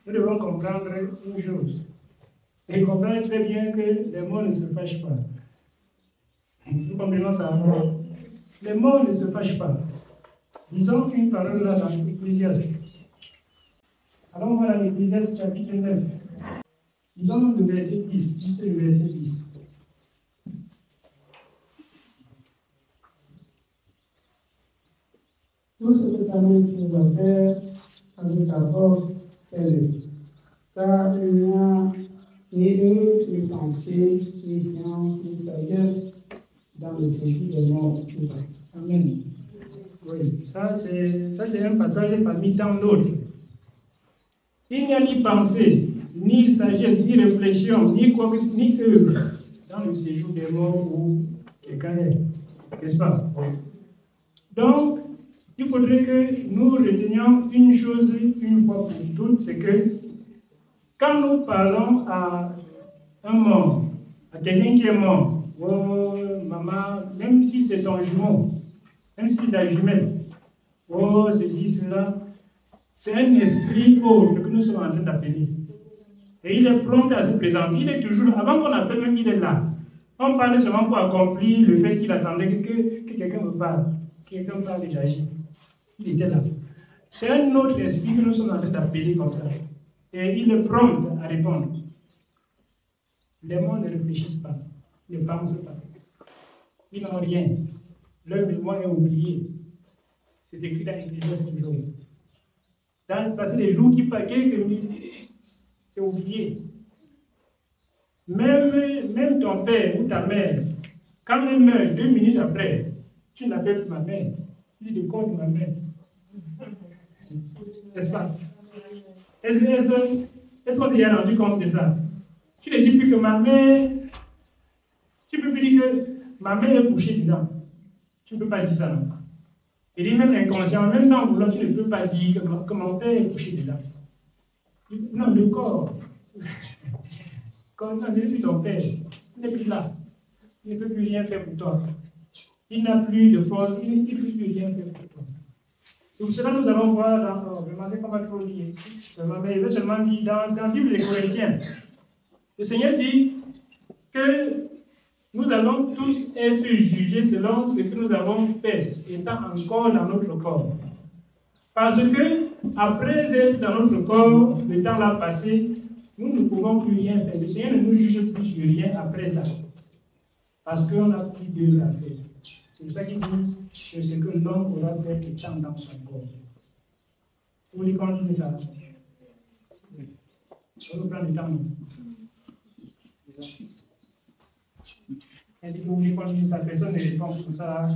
nous devons comprendre une chose. Et comprendre très bien que les morts ne se fâchent pas. Nous comprenons ça. Les morts ne se fâchent pas. Disons une parole là dans l'Ecclésiaste. Allons voir l'Ecclésiaste chapitre 9. Disons le verset 10, juste le verset 10. Tout ce que ta main trouve à faire avec ta force, fais-le. Car il n'y a ni eux, ni pensée, ni science, ni sagesse dans le séjour des morts. Amen. Oui, ça c'est un passage parmi tant d'autres. Il n'y a ni pensée, ni sagesse, ni réflexion, ni œuvre dans le séjour des morts où quelqu'un est. N'est-ce pas? Donc, il faudrait que nous retenions une chose une fois pour toutes, c'est que quand nous parlons à un mort, à quelqu'un qui est mort, oh maman, même si c'est ton jumeau, même si c'est ta jumelle, oh ceci, cela, c'est un esprit autre que nous sommes en train d'appeler. Et il est prompt à se présenter. Il est toujours, avant qu'on appelle même, il est là. On parle seulement pour accomplir le fait qu'il attendait que quelqu'un me parle. Quelqu'un parle et j'agis. Il était là. C'est un autre esprit que nous sommes en train d'appeler comme ça. Et il est prompt à répondre. Les morts ne réfléchissent pas, ne pensent pas. Ils n'ont rien. Leur mémoire est oubliée. C'est écrit dans l'Ecclésiaste toujours. Dans le passé, les jours qui passent, c'est oublié. Même ton père ou ta mère, quand elle meurt 2 minutes après, tu n'appelles plus ma mère. Tu dis de quoi de ma mère? N'est-ce pas? Est-ce qu'on s'est rendu compte de ça? Tu ne dis plus que ma mère, tu ne peux plus dire que ma mère est couchée dedans. Tu ne peux pas dire ça, non? Et dit même inconscient, même sans vouloir, tu ne peux pas dire que mon père est couché dedans. Non, le corps. Quand ce n'est plus ton père, il n'est plus là. Il ne peut plus rien faire pour toi. Il n'a plus de force, il ne peut plus rien faire pour toi. C'est pour cela que nous allons voir dans, vraiment, c'est pas mal trop lié. Mais il veut seulement dire dans la Bible des Corinthiens, le Seigneur dit que nous allons tous être jugés selon ce que nous avons fait, étant encore dans notre corps. Parce que, après être dans notre corps, le temps l'a passé, nous ne pouvons plus rien faire. Le Seigneur ne nous juge plus sur rien après ça. Parce qu'on n'a plus d'œuvre à faire. C'est pour ça qu'il dit sur ce que l'homme aura fait étant dans son corps. Vous voulez qu'on dise ça? On nous prend le temps. Elle dit que vous voulez qu'on dise ça, personne ne répond comme ça.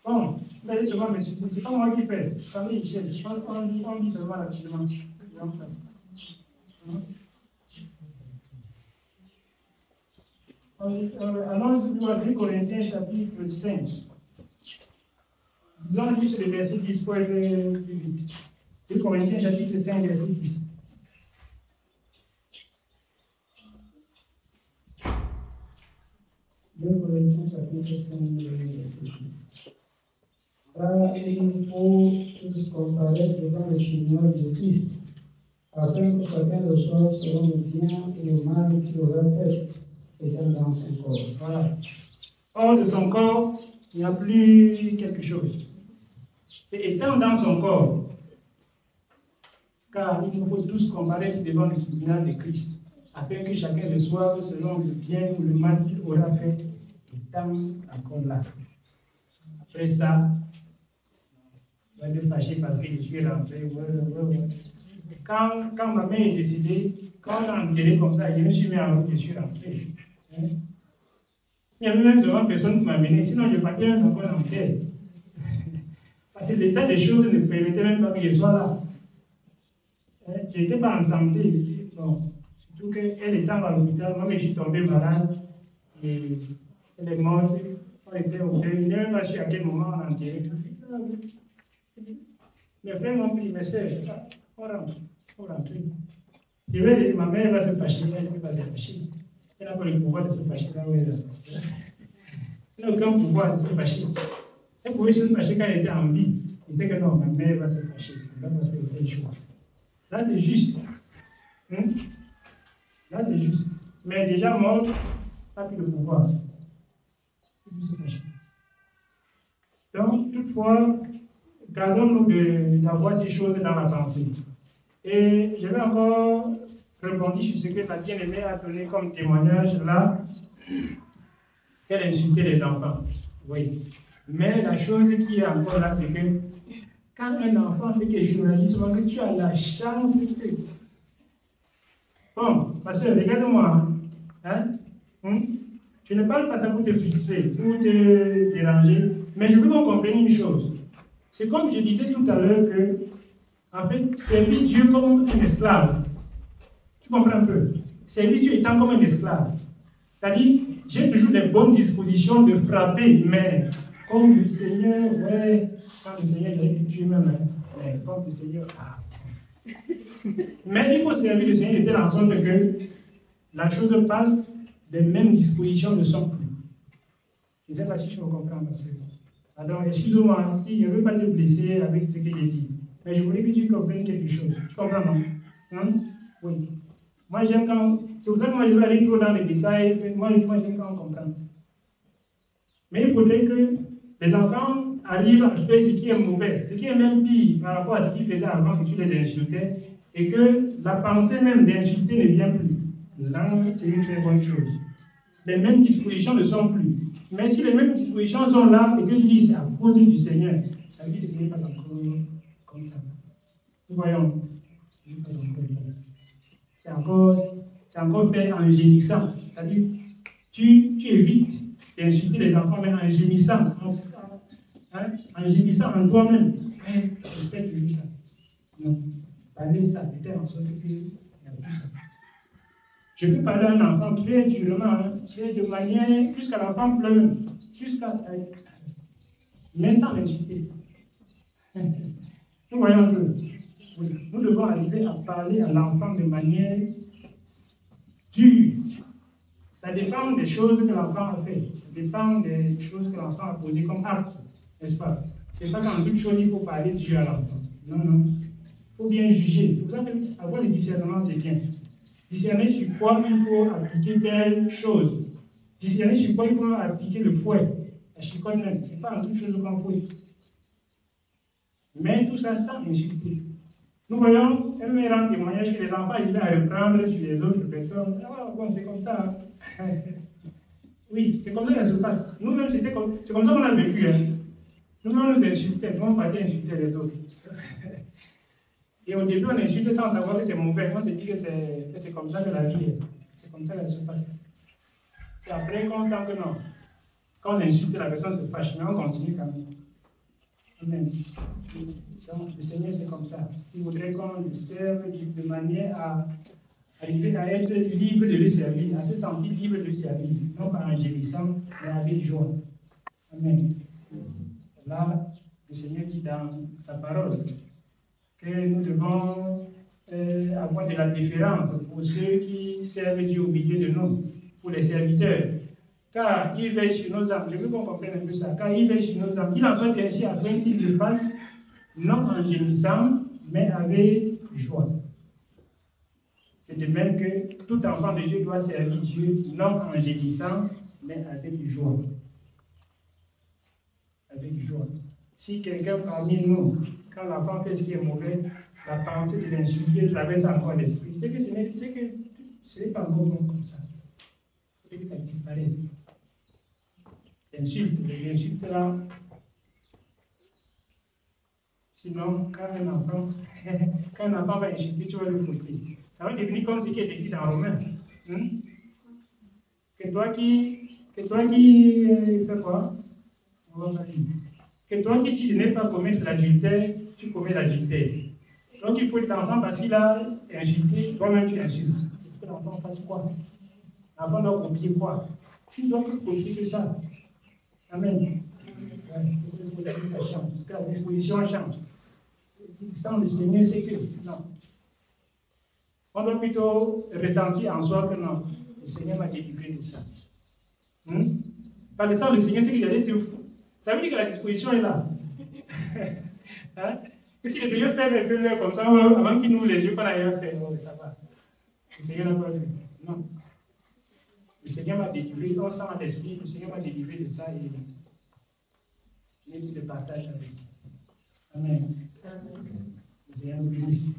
Bon, vous allez seulement m'expliquer, c'est pas moi qui fais. On dit seulement la demande. Allons-y à 2 Corinthiens chapitre 5. Disons juste le verset 10 pour être plus vite. 2 Corinthiens chapitre 5, verset 10. Corinthiens chapitre 5, verset 10. Car il faut tous comparaître devant le Seigneur de Christ, afin que chacun reçoive selon le bien et le mal qu'il aura fait, étant dans son corps. Voilà. Hors de son corps, il n'y a plus quelque chose. C'est étant dans son corps. Car il nous faut tous comparaître devant le tribunal de Christ, afin que chacun reçoive selon le bien ou le mal qu'il aura fait, étant encore là. Après ça, je vais me fâcher parce que je suis rentré. Quand ma mère est décédée, quand on a enterré comme ça, je me suis mis en route, je suis rentré. Il n'y avait même souvent personne qui m'a amené, sinon je partais même encore en terre. Parce que l'état des choses ne permettait même pas que je sois là. Je n'étais pas en santé. Non. Surtout qu'elle était à l'hôpital, moi je suis tombé malade. Et elle est morte. On était au deuil. Je n'ai même pas su à quel moment on a enterré tout. Mes frères m'ont pris, mes soeurs, on rentre. Je vais dire, ma mère va se fâcher, elle ne peut pas se fâcher. Elle n'a pas le pouvoir de se fâcher là où elle est. Elle n'a aucun pouvoir de se fâcher. Elle pouvait se fâcher quand elle était en vie. Il sait que non, ma mère va se fâcher. Elle va faire le choix. Là, c'est juste. Là, c'est juste. Mais déjà, mort, n'a plus de pouvoir. Il peut se fâcher. Donc, toutefois, gardons-nous d'avoir ces choses dans la pensée. Et je vais encore rebondir sur ce que la bien-aimée a donné comme témoignage là, qu'elle insultait les enfants. Oui. Mais la chose qui est encore là, c'est que quand un enfant fait quelque chose, on dit souvent que tu as la chance que. Bon, ma soeur, regarde-moi. Hein? Je ne parle pas ça pour te frustrer, pour te déranger, mais je veux qu'on comprenne une chose. C'est comme je disais tout à l'heure que, en fait, servir Dieu comme un esclave. Tu comprends un peu? Servir Dieu étant comme un esclave. C'est-à-dire, j'ai toujours des bonnes dispositions de frapper, mais comme le Seigneur, ouais, sans le Seigneur, il a été tué même. Mais comme le Seigneur, Mais il faut servir le Seigneur de telle sorte que la chose passe, les mêmes dispositions ne sont plus. Je ne sais pas si tu me comprends, parce que. Alors, excuse-moi, si je ne veux pas te blesser avec ce que j'ai dit, mais je voulais que tu comprennes quelque chose. Tu comprends, non? Oui. Moi, j'aime quand. C'est pour ça que moi, je veux aller trop dans les détails. Moi, j'aime quand on comprend. Mais il faudrait que les enfants arrivent à faire ce qui est mauvais, ce qui est même pire par rapport à ce qu'ils faisaient avant que tu les insultais, et que la pensée même d'insulter ne vient plus. Là, c'est une très bonne chose. Les mêmes dispositions ne sont plus. Mais si les mêmes dispositions sont là, et que tu dis c'est à cause du Seigneur, ça veut dire que ce n'est pas encore comme ça. Nous voyons, ce n'est pas encore c'est encore fait en gémissant. C'est-à-dire, tu évites d'insulter les enfants, mais en gémissant, en gémissant en toi-même. Tu fais toujours ça. Non, parler ça, peut-être en sorte qu'il n'y a plus ça. Je peux parler à un enfant très durement, très de manière, jusqu'à l'enfant pleure, jusqu'à. Mais sans l'insulter. Nous voyons un peu. Oui, nous devons arriver à parler à l'enfant de manière dure. Ça dépend des choses que l'enfant a fait. Ça dépend des choses que l'enfant a posées comme acte, n'est-ce pas? Ce n'est pas qu'en toute chose il faut parler dur à l'enfant. Non, non. Il faut bien juger. C'est pour ça qu'avoir le discernement, c'est bien. Discerner sur quoi il faut appliquer telle chose. Discerner sur quoi il faut appliquer le fouet. La chicotte même, ce n'est pas en toute chose qu'on fouet. Mais tout ça sans insulter. Nous voyons un meilleur témoignage que les enfants arrivent à reprendre sur les autres personnes. Ah bon, c'est comme ça. Oui, c'est comme ça que ça se passe. Nous-mêmes, c'est comme ça qu'on a vécu. Hein. Nous-mêmes, on nous insultait, nous, on partait insulter les autres. Et au début, on insultait sans savoir que c'est mauvais. On se dit que c'est comme ça que la vie est. C'est comme ça qu'elle se passe. C'est après qu'on sent que non. Quand on insulte, la personne se fâche, mais on continue quand même. Amen. Donc, le Seigneur, c'est comme ça. Il voudrait qu'on le serve de manière à arriver à être libre de le servir, à se sentir libre de le servir, non pas en gémissant, mais avec joie. Amen. Là, le Seigneur dit dans sa parole que nous devons avoir de la déférence pour ceux qui servent Dieu au milieu de nous, pour les serviteurs. Car il veille sur nos âmes, je veux qu'on comprenne un peu ça, car il veille sur nos âmes, il en soit ainsi afin qu'il le fasse, non en gémissant, mais avec joie. C'est de même que tout enfant de Dieu doit servir Dieu, non en gémissant, mais avec joie. Avec joie. Si quelqu'un parmi nous, quand l'enfant fait ce qui est mauvais, la pensée des insulter traverse encore l'esprit, c'est que ce n'est pas bon comme ça. Il faut que ça disparaisse. Les insultes là. Sinon, quand un enfant va insulter, tu vas le fouetter. Ça va devenir comme ce qui est écrit dans Romains. Que toi qui fais quoi? Que toi qui tu n'es pas commettre l'adultère, tu commets l'adultère. Donc il faut que l'enfant, parce qu'il a insulté, toi-même tu insultes. C'est pour que l'enfant fasse quoi? L'enfant doit copier quoi? Tu dois copier que ça. Amen. Il faut que ça change, que la disposition change. Sans le Seigneur, c'est que non. On doit plutôt ressentir en soi que non, Le Seigneur m'a délivré de ça. Par le sang, le Seigneur, c'est qu'il allait te fou. Ça veut dire que la disposition est là. Hein? Et si le Seigneur fait un peu comme ça, avant qu'il nous ouvre les yeux, qu'on n'a rien fait, non, mais ça va. Le Seigneur n'a pas vu. Non. Le Seigneur m'a délivré, on sent l'esprit, le Seigneur m'a délivré de ça et il est le partage avec. Amen. Le Seigneur nous bénisse.